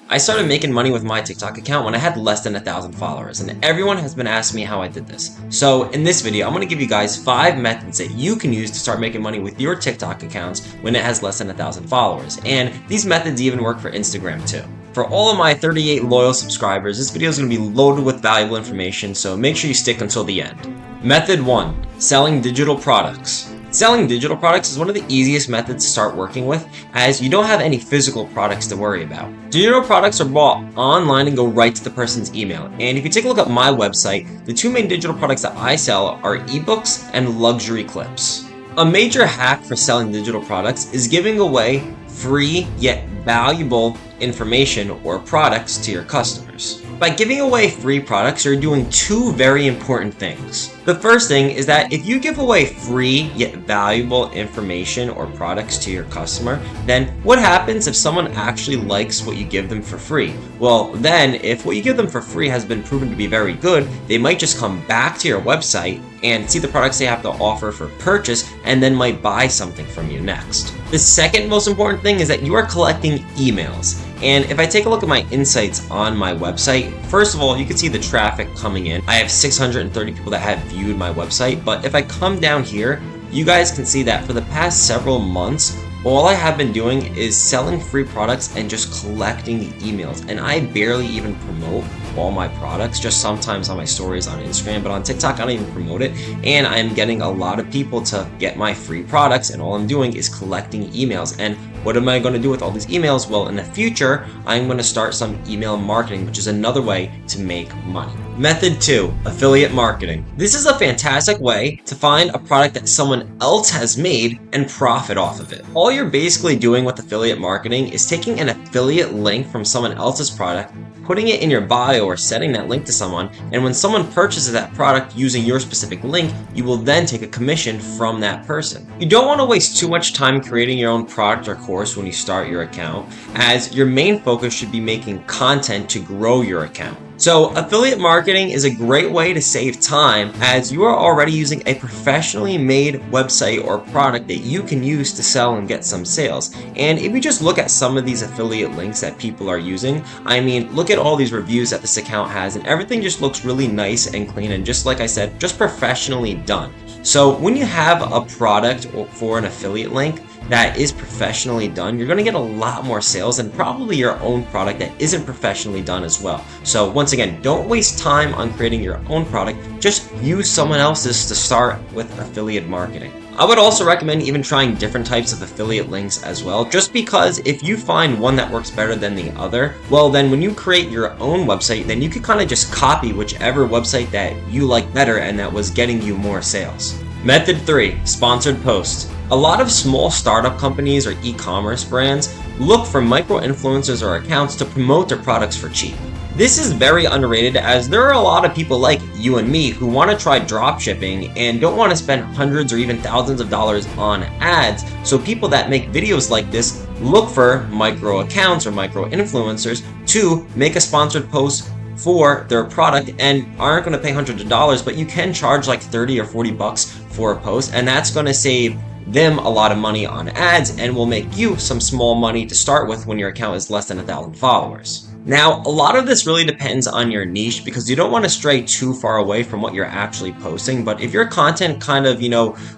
I started making money with my TikTok account when I had less than 1,000 followers, and everyone has been asking me how I did this. So in this video, I'm going to give you guys 5 methods that you can use to start making money with your TikTok accounts when it has less than 1,000 followers. And these methods even work for Instagram too. For all of my 38 loyal subscribers, this video is going to be loaded with valuable information, so make sure you stick until the end. Method 1. Selling digital products. Selling digital products is one of the easiest methods to start working with, as you don't have any physical products to worry about. Digital products are bought online and go right to the person's email. And if you take a look at my website, the 2 main digital products that I sell are ebooks and luxury clips. A major hack for selling digital products is giving away free yet valuable information or products to your customers. By giving away free products, you're doing 2 very important things. The first thing is that if you give away free yet valuable information or products to your customer, then what happens if someone actually likes what you give them for free? Well, then if what you give them for free has been proven to be very good, they might just come back to your website and see the products they have to offer for purchase and then might buy something from you next. The second most important thing is that you are collecting emails. And if I take a look at my insights on my website, first of all, you can see the traffic coming in. I have 630 people that have viewed my website, but if I come down here, you guys can see that for the past several months, all I have been doing is selling free products and just collecting the emails. And I barely even promote all my products, just sometimes on my stories on Instagram, but on TikTok I don't even promote it. And I'm getting a lot of people to get my free products, and all I'm doing is collecting emails. And what am I going to do with all these emails? Well, in the future, I'm going to start some email marketing, which is another way to make money. Method 2, affiliate marketing. This is a fantastic way to find a product that someone else has made and profit off of it. All you're basically doing with affiliate marketing is taking an affiliate link from someone else's product, putting it in your bio or setting that link to someone, and when someone purchases that product using your specific link, you will then take a commission from that person. You don't want to waste too much time creating your own product or course when you start your account, as your main focus should be making content to grow your account. So affiliate marketing is a great way to save time, as you are already using a professionally made website or product that you can use to sell and get some sales. And if you just look at some of these affiliate links that people are using, I mean, look at all these reviews that this account has, and everything just looks really nice and clean, and just like I said, just professionally done. So when you have a product for an affiliate link that is professionally done, you're going to get a lot more sales than probably your own product that isn't professionally done as well. So once again, don't waste time on creating your own product. Just use someone else's to start with affiliate marketing. I would also recommend even trying different types of affiliate links as well, just because if you find one that works better than the other, well then when you create your own website, then you can kind of just copy whichever website that you like better and that was getting you more sales. Method 3, sponsored posts. A lot of small startup companies or e-commerce brands look for micro-influencers or accounts to promote their products for cheap. This is very underrated, as there are a lot of people like you and me who want to try dropshipping and don't want to spend hundreds or even thousands of dollars on ads. So people that make videos like this look for micro accounts or micro influencers to make a sponsored post for their product, and aren't going to pay hundreds of dollars, but you can charge like 30 or 40 bucks for a post, and that's going to save them a lot of money on ads and will make you some small money to start with when your account is less than 1,000 followers. Now, a lot of this really depends on your niche, because you don't want to stray too far away from what you're actually posting. But if your content kind of,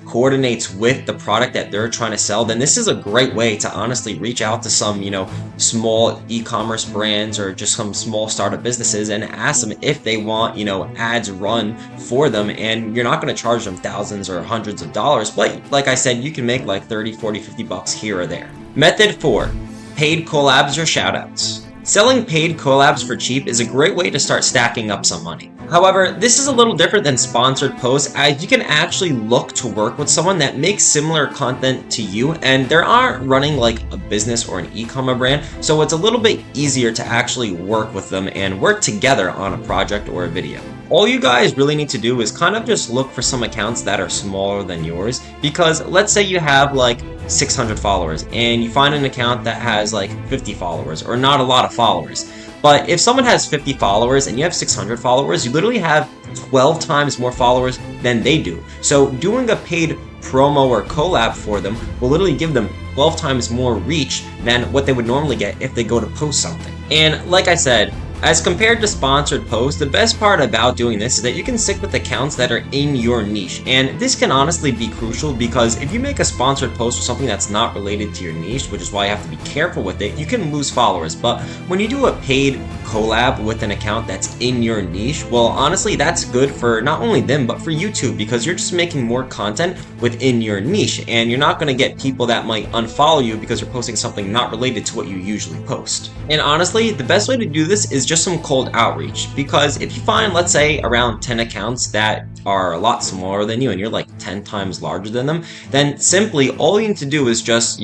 coordinates with the product that they're trying to sell, then this is a great way to honestly reach out to some, small e-commerce brands or just some small startup businesses and ask them if they want, ads run for them. And you're not going to charge them thousands or hundreds of dollars. But like I said, you can make like 30, 40, 50 bucks here or there. Method 4, paid collabs or shoutouts. Selling paid collabs for cheap is a great way to start stacking up some money. However, this is a little different than sponsored posts, as you can actually look to work with someone that makes similar content to you and they aren't running like a business or an e-commerce brand, so it's a little bit easier to actually work with them and work together on a project or a video. All you guys really need to do is kind of just look for some accounts that are smaller than yours, because let's say you have like 600 followers and you find an account that has like 50 followers or not a lot of followers. But if someone has 50 followers and you have 600 followers, you literally have 12 times more followers than they do. So doing a paid promo or collab for them will literally give them 12 times more reach than what they would normally get if they go to post something. And like I said, as compared to sponsored posts, the best part about doing this is that you can stick with accounts that are in your niche. And this can honestly be crucial because if you make a sponsored post with something that's not related to your niche, which is why you have to be careful with it, you can lose followers. But when you do a paid collab with an account that's in your niche, well, honestly, that's good for not only them, but for YouTube, because you're just making more content within your niche. And you're not going to get people that might unfollow you because you're posting something not related to what you usually post. And honestly, the best way to do this is just some cold outreach, because if you find, let's say, around 10 accounts that are a lot smaller than you and you're like 10 times larger than them, then simply all you need to do is just,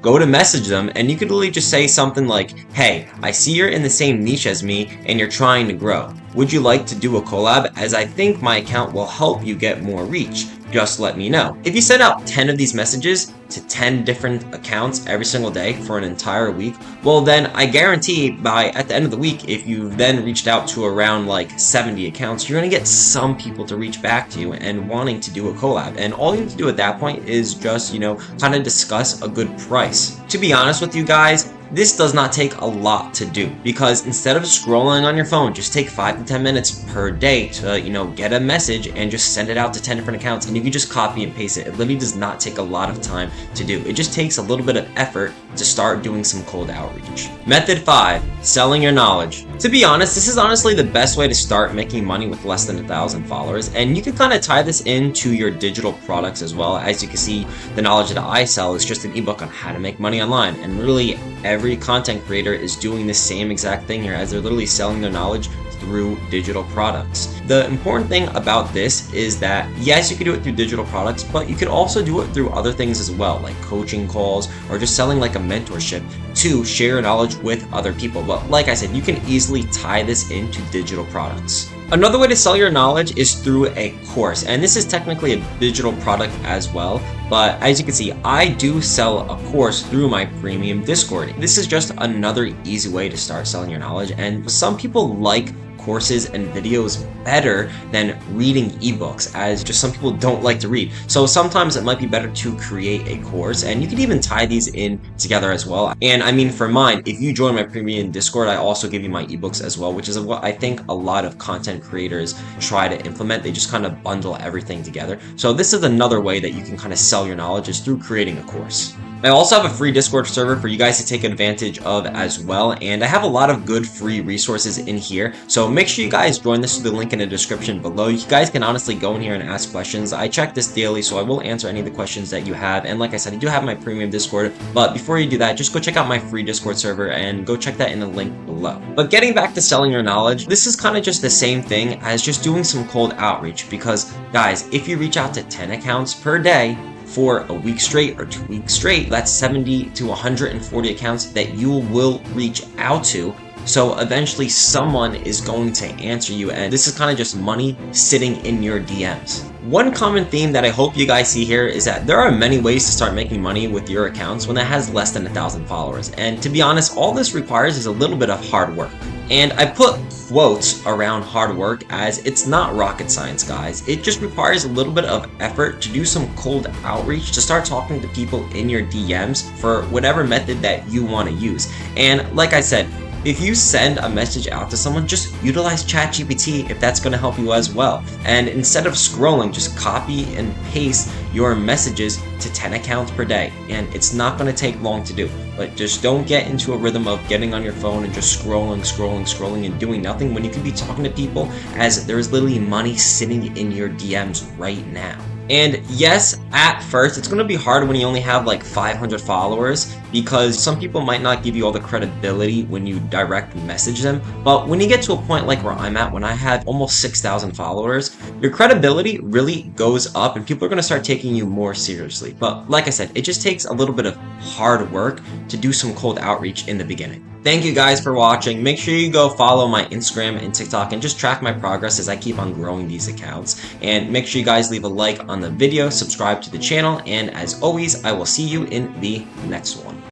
go to message them, and you could literally just say something like, hey, I see you're in the same niche as me and you're trying to grow. Would you like to do a collab, as I think my account will help you get more reach? Just let me know. If you send out 10 of these messages to 10 different accounts every single day for an entire week, well then I guarantee at the end of the week, if you've then reached out to around like 70 accounts, you're gonna get some people to reach back to you and wanting to do a collab. And all you need to do at that point is just, kind of discuss a good price. To be honest with you guys, this does not take a lot to do, because instead of scrolling on your phone, just take 5 to 10 minutes per day to, get a message and just send it out to 10 different accounts, and you can just copy and paste it. It literally does not take a lot of time to do. It just takes a little bit of effort to start doing some cold outreach. Method 5, selling your knowledge. To be honest, this is honestly the best way to start making money with less than 1,000 followers, and you can kind of tie this into your digital products as well. As you can see, the knowledge that I sell is just an ebook on how to make money online, and really every content creator is doing the same exact thing here, as they're literally selling their knowledge through digital products. The important thing about this is that yes, you can do it through digital products, but you could also do it through other things as well, like coaching calls or just selling like a mentorship to share your knowledge with other people. But like I said, you can easily tie this into digital products. Another way to sell your knowledge is through a course, and this is technically a digital product as well, but as you can see, I do sell a course through my premium Discord. This is just another easy way to start selling your knowledge, and some people like courses and videos better than reading ebooks, as just some people don't like to read. So sometimes it might be better to create a course, and you can even tie these in together as well. And I mean, for mine, if you join my premium Discord, I also give you my ebooks as well, which is what I think a lot of content creators try to implement. They just kind of bundle everything together. So this is another way that you can kind of sell your knowledge, is through creating a course. I also have a free Discord server for you guys to take advantage of as well, and I have a lot of good free resources in here, so make sure you guys join this through the link in the description below. You guys can honestly go in here and ask questions. I check this daily, so I will answer any of the questions that you have, and like I said, I do have my premium Discord, but before you do that, just go check out my free Discord server and go check that in the link below. But getting back to selling your knowledge, this is kind of just the same thing as just doing some cold outreach, because guys, if you reach out to 10 accounts per day, for a week straight or 2 weeks straight, that's 70 to 140 accounts that you will reach out to. So eventually someone is going to answer you, and this is kind of just money sitting in your DMs. One common theme that I hope you guys see here is that there are many ways to start making money with your accounts when it has less than 1,000 followers. And to be honest, all this requires is a little bit of hard work. And I put quotes around hard work, as it's not rocket science, guys. It just requires a little bit of effort to do some cold outreach, to start talking to people in your DMs for whatever method that you want to use. And like I said, if you send a message out to someone, just utilize ChatGPT if that's going to help you as well. And instead of scrolling, just copy and paste your messages to 10 accounts per day. And it's not going to take long to do. But just don't get into a rhythm of getting on your phone and just scrolling and doing nothing when you can be talking to people, as there is literally money sitting in your DMs right now. And yes, at first, it's going to be hard when you only have like 500 followers, because some people might not give you all the credibility when you direct message them. But when you get to a point like where I'm at, when I have almost 6,000 followers, your credibility really goes up and people are going to start taking you more seriously. But like I said, it just takes a little bit of hard work to do some cold outreach in the beginning. Thank you guys for watching. Make sure you go follow my Instagram and TikTok and just track my progress as I keep on growing these accounts. And make sure you guys leave a like on the video, subscribe to the channel, and as always, I will see you in the next one.